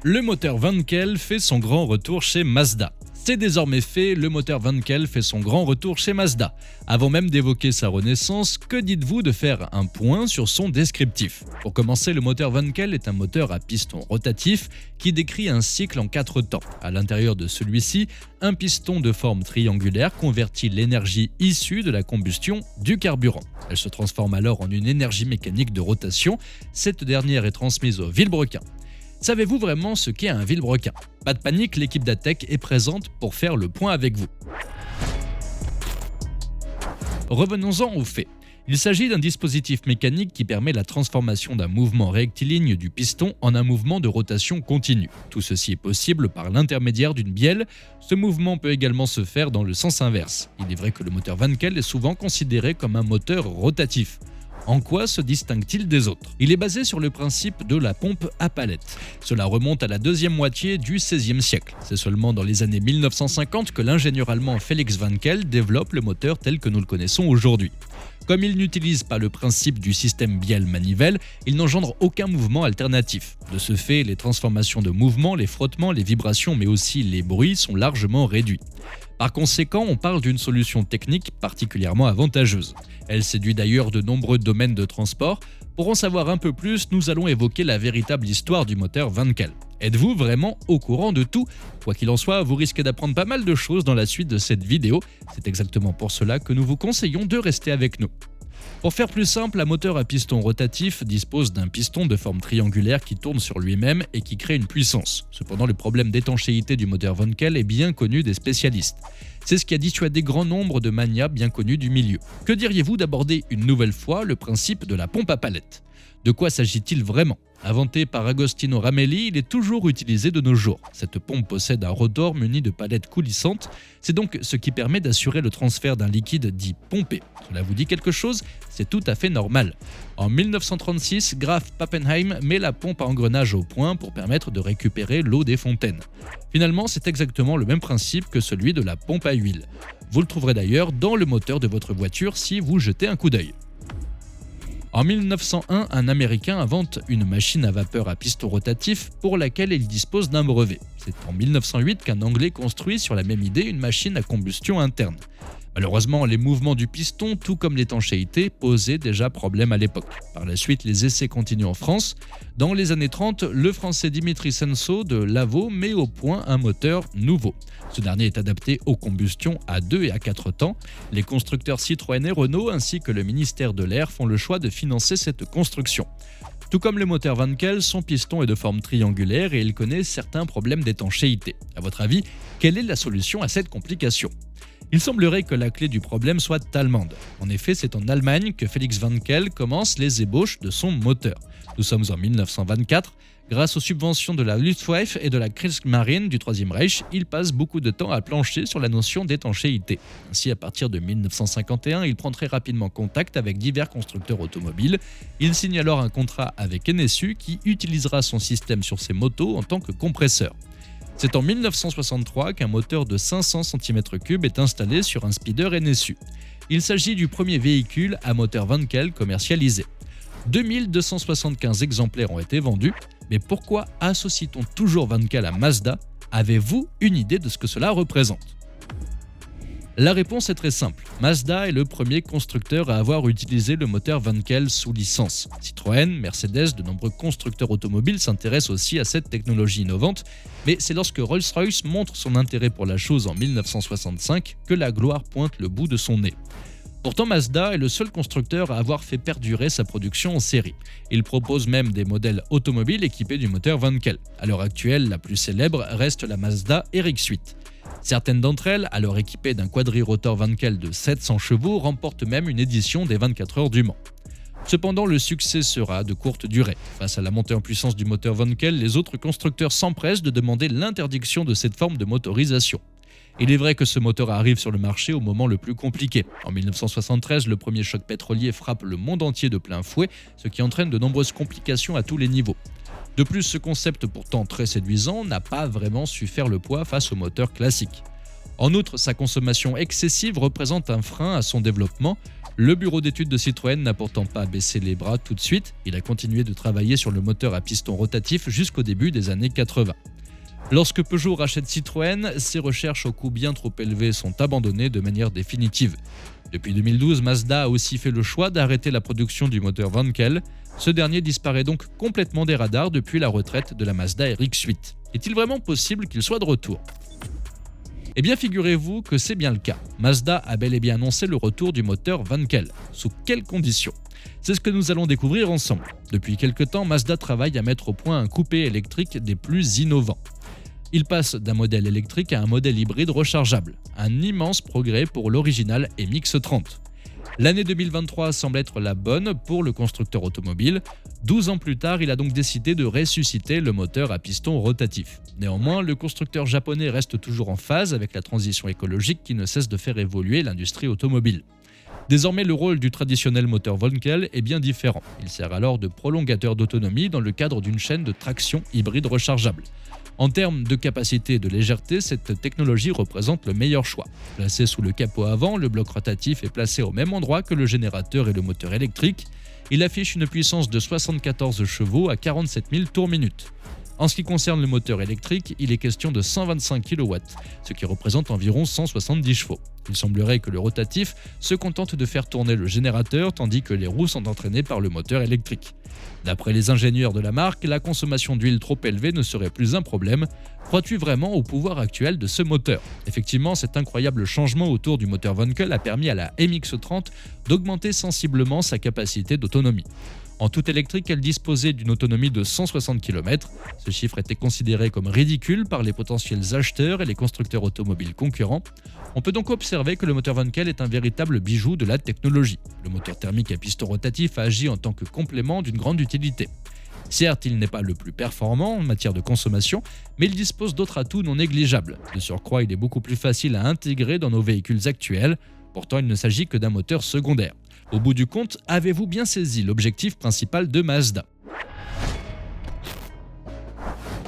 Le moteur Wankel fait son grand retour chez Mazda. C'est désormais fait, le moteur Wankel fait son grand retour chez Mazda. Avant même d'évoquer sa renaissance, que dites-vous de faire un point sur son descriptif? Pour commencer, le moteur Wankel est un moteur à piston rotatif qui décrit un cycle en 4 temps. À l'intérieur de celui-ci, un piston de forme triangulaire convertit l'énergie issue de la combustion du carburant. Elle se transforme alors en une énergie mécanique de rotation. Cette dernière est transmise au vilebrequin. Savez-vous vraiment ce qu'est un vilebrequin? Pas de panique, l'équipe d'Atech est présente pour faire le point avec vous. Revenons-en aux faits. Il s'agit d'un dispositif mécanique qui permet la transformation d'un mouvement rectiligne du piston en un mouvement de rotation continue. Tout ceci est possible par l'intermédiaire d'une bielle. Ce mouvement peut également se faire dans le sens inverse. Il est vrai que le moteur Wankel est souvent considéré comme un moteur rotatif. En quoi se distingue-t-il des autres? Il est basé sur le principe de la pompe à palette. Cela remonte à la deuxième moitié du XVIe siècle. C'est seulement dans les années 1950 que l'ingénieur allemand Felix Wankel développe le moteur tel que nous le connaissons aujourd'hui. Comme il n'utilise pas le principe du système bielle-manivelle, il n'engendre aucun mouvement alternatif. De ce fait, les transformations de mouvement, les frottements, les vibrations mais aussi les bruits sont largement réduits. Par conséquent, on parle d'une solution technique particulièrement avantageuse. Elle séduit d'ailleurs de nombreux domaines de transport. Pour en savoir un peu plus, nous allons évoquer la véritable histoire du moteur Wankel. Êtes-vous vraiment au courant de tout? Quoi qu'il en soit, vous risquez d'apprendre pas mal de choses dans la suite de cette vidéo. C'est exactement pour cela que nous vous conseillons de rester avec nous. Pour faire plus simple, un moteur à piston rotatif dispose d'un piston de forme triangulaire qui tourne sur lui-même et qui crée une puissance. Cependant, le problème d'étanchéité du moteur Wankel est bien connu des spécialistes. C'est ce qui a dissuadé grand nombre de manias bien connus du milieu. Que diriez-vous d'aborder une nouvelle fois le principe de la pompe à palette? De quoi s'agit-il vraiment? Inventé par Agostino Ramelli, il est toujours utilisé de nos jours. Cette pompe possède un rotor muni de palettes coulissantes. C'est donc ce qui permet d'assurer le transfert d'un liquide dit pompé. Cela vous dit quelque chose? C'est tout à fait normal. En 1936, Graf Pappenheim met la pompe à engrenage au point pour permettre de récupérer l'eau des fontaines. Finalement, c'est exactement le même principe que celui de la pompe à huile. Vous le trouverez d'ailleurs dans le moteur de votre voiture si vous jetez un coup d'œil. En 1901, un Américain invente une machine à vapeur à piston rotatif pour laquelle il dispose d'un brevet. C'est en 1908 qu'un Anglais construit sur la même idée une machine à combustion interne. Malheureusement, les mouvements du piston, tout comme l'étanchéité, posaient déjà problème à l'époque. Par la suite, les essais continuent en France. Dans les années 30, le français Dimitri Senso de Lavaux met au point un moteur nouveau. Ce dernier est adapté aux combustions à 2 et à 4 temps. Les constructeurs Citroën et Renault ainsi que le ministère de l'Air font le choix de financer cette construction. Tout comme le moteur Wankel, son piston est de forme triangulaire et il connaît certains problèmes d'étanchéité. À votre avis, quelle est la solution à cette complication? Il semblerait que la clé du problème soit allemande. En effet, c'est en Allemagne que Felix Wankel commence les ébauches de son moteur. Nous sommes en 1924. Grâce aux subventions de la Luftwaffe et de la Kriegsmarine du Troisième Reich, il passe beaucoup de temps à plancher sur la notion d'étanchéité. Ainsi, à partir de 1951, il prend très rapidement contact avec divers constructeurs automobiles. Il signe alors un contrat avec NSU qui utilisera son système sur ses motos en tant que compresseur. C'est en 1963 qu'un moteur de 500 cm3 est installé sur un speeder NSU. Il s'agit du premier véhicule à moteur Wankel commercialisé. 2275 exemplaires ont été vendus, mais pourquoi associe-t-on toujours Wankel à Mazda? Avez-vous une idée de ce que cela représente? La réponse est très simple. Mazda est le premier constructeur à avoir utilisé le moteur Wankel sous licence. Citroën, Mercedes, de nombreux constructeurs automobiles s'intéressent aussi à cette technologie innovante, mais c'est lorsque Rolls-Royce montre son intérêt pour la chose en 1965 que la gloire pointe le bout de son nez. Pourtant, Mazda est le seul constructeur à avoir fait perdurer sa production en série. Il propose même des modèles automobiles équipés du moteur Wankel. À l'heure actuelle, la plus célèbre reste la Mazda RX-8. Certaines d'entre elles, alors équipées d'un quadrirotor Wankel de 700 chevaux, remportent même une édition des 24 heures du Mans. Cependant, le succès sera de courte durée. Face à la montée en puissance du moteur Wankel, les autres constructeurs s'empressent de demander l'interdiction de cette forme de motorisation. Il est vrai que ce moteur arrive sur le marché au moment le plus compliqué. En 1973, le premier choc pétrolier frappe le monde entier de plein fouet, ce qui entraîne de nombreuses complications à tous les niveaux. De plus, ce concept pourtant très séduisant n'a pas vraiment su faire le poids face au moteur classique. En outre, sa consommation excessive représente un frein à son développement. Le bureau d'études de Citroën n'a pourtant pas baissé les bras tout de suite, il a continué de travailler sur le moteur à piston rotatif jusqu'au début des années 80. Lorsque Peugeot rachète Citroën, ses recherches au coût bien trop élevé sont abandonnées de manière définitive. Depuis 2012, Mazda a aussi fait le choix d'arrêter la production du moteur Wankel. Ce dernier disparaît donc complètement des radars depuis la retraite de la Mazda RX-8. Est-il vraiment possible qu'il soit de retour ? Eh bien, figurez-vous que c'est bien le cas. Mazda a bel et bien annoncé le retour du moteur Wankel. Sous quelles conditions ? C'est ce que nous allons découvrir ensemble. Depuis quelque temps, Mazda travaille à mettre au point un coupé électrique des plus innovants. Il passe d'un modèle électrique à un modèle hybride rechargeable. Un immense progrès pour l'original MX-30. L'année 2023 semble être la bonne pour le constructeur automobile. 12 ans plus tard, il a donc décidé de ressusciter le moteur à piston rotatif. Néanmoins, le constructeur japonais reste toujours en phase avec la transition écologique qui ne cesse de faire évoluer l'industrie automobile. Désormais, le rôle du traditionnel moteur Wankel est bien différent. Il sert alors de prolongateur d'autonomie dans le cadre d'une chaîne de traction hybride rechargeable. En termes de capacité et de légèreté, cette technologie représente le meilleur choix. Placé sous le capot avant, le bloc rotatif est placé au même endroit que le générateur et le moteur électrique. Il affiche une puissance de 74 chevaux à 47 000 tours minute. En ce qui concerne le moteur électrique, il est question de 125 kW, ce qui représente environ 170 chevaux. Il semblerait que le rotatif se contente de faire tourner le générateur tandis que les roues sont entraînées par le moteur électrique. D'après les ingénieurs de la marque, la consommation d'huile trop élevée ne serait plus un problème. Crois-tu vraiment au pouvoir actuel de ce moteur ? Effectivement, cet incroyable changement autour du moteur Wankel a permis à la MX-30 d'augmenter sensiblement sa capacité d'autonomie. En tout électrique, elle disposait d'une autonomie de 160 km. Ce chiffre était considéré comme ridicule par les potentiels acheteurs et les constructeurs automobiles concurrents. On peut donc observer que le moteur Wankel est un véritable bijou de la technologie. Le moteur thermique à piston rotatif agit en tant que complément d'une grande utilité. Certes, il n'est pas le plus performant en matière de consommation, mais il dispose d'autres atouts non négligeables. De surcroît, il est beaucoup plus facile à intégrer dans nos véhicules actuels. Pourtant, il ne s'agit que d'un moteur secondaire. Au bout du compte, avez-vous bien saisi l'objectif principal de Mazda ?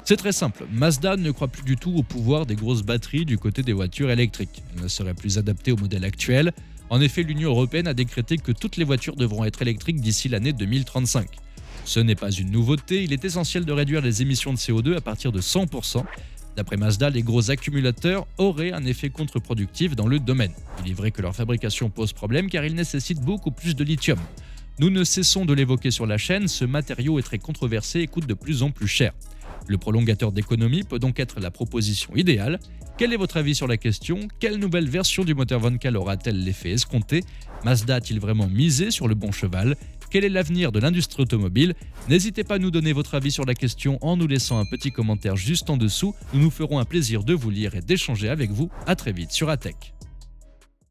C'est très simple, Mazda ne croit plus du tout au pouvoir des grosses batteries du côté des voitures électriques. Elles ne seraient plus adaptées au modèle actuel. En effet, l'Union européenne a décrété que toutes les voitures devront être électriques d'ici l'année 2035. Ce n'est pas une nouveauté, il est essentiel de réduire les émissions de CO2 à partir de 100%. D'après Mazda, les gros accumulateurs auraient un effet contre-productif dans le domaine. Il est vrai que leur fabrication pose problème car ils nécessitent beaucoup plus de lithium. Nous ne cessons de l'évoquer sur la chaîne, ce matériau est très controversé et coûte de plus en plus cher. Le prolongateur d'économie peut donc être la proposition idéale. Quel est votre avis sur la question ? Quelle nouvelle version du moteur Wankel aura-t-elle l'effet escompté ? Mazda a-t-il vraiment misé sur le bon cheval ? Quel est l'avenir de l'industrie automobile ? N'hésitez pas à nous donner votre avis sur la question en nous laissant un petit commentaire juste en dessous. Nous nous ferons un plaisir de vous lire et d'échanger avec vous. À très vite sur ATech.